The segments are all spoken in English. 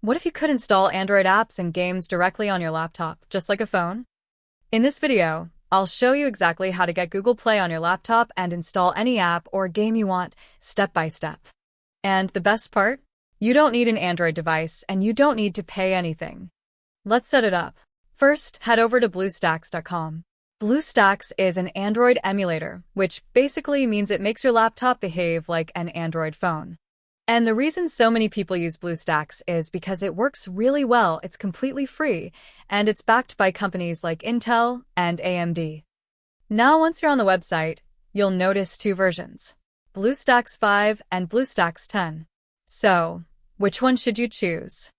What if you could install Android apps and games directly on your laptop, just like a phone? In this video, I'll show you exactly how to get Google Play on your laptop and install any app or game you want, step by step. And the best part? You don't need an Android device and you don't need to pay anything. Let's set it up. First, head over to BlueStacks.com. BlueStacks is an Android emulator, which basically means it makes your laptop behave like an Android phone. And the reason so many people use BlueStacks is because it works really well, it's completely free, and it's backed by companies like Intel and AMD. Now, once you're on the website, you'll notice two versions, BlueStacks 5 and BlueStacks 10. So, which one should you choose?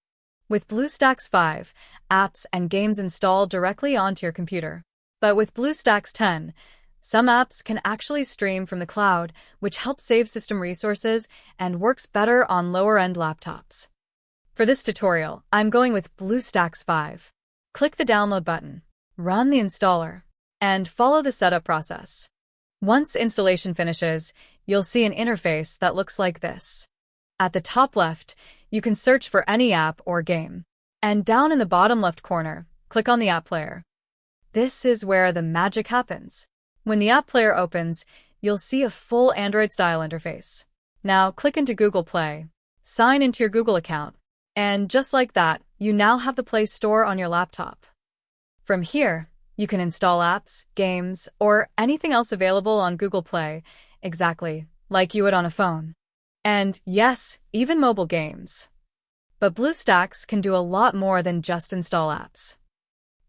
With BlueStacks 5, apps and games install directly onto your computer. But with BlueStacks 10, some apps can actually stream from the cloud, which helps save system resources and works better on lower-end laptops. For this tutorial, I'm going with BlueStacks 5. Click the download button, run the installer, and follow the setup process. Once installation finishes, you'll see an interface that looks like this. At the top left, you can search for any app or game. And down in the bottom left corner, click on the app player. This is where the magic happens. When the app player opens, you'll see a full Android-style interface. Now click into Google Play, sign into your Google account, and just like that, you now have the Play Store on your laptop. From here, you can install apps, games, or anything else available on Google Play, exactly like you would on a phone. And yes, even mobile games. But BlueStacks can do a lot more than just install apps.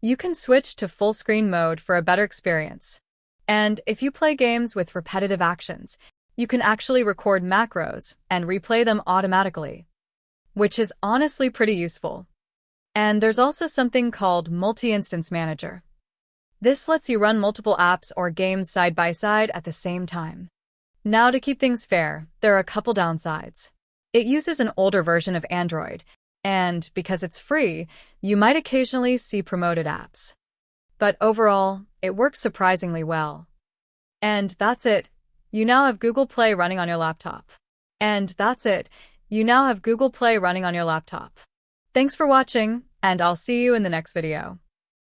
You can switch to full screen mode for a better experience. And if you play games with repetitive actions, you can actually record macros and replay them automatically, which is honestly pretty useful. And there's also something called Multi-Instance Manager. This lets you run multiple apps or games side by side at the same time. Now, to keep things fair, there are a couple downsides. It uses an older version of Android, and because it's free, you might occasionally see promoted apps. But overall, it works surprisingly well. And that's it. You now have Google Play running on your laptop. And that's it. You now have Google Play running on your laptop. Thanks for watching, and I'll see you in the next video.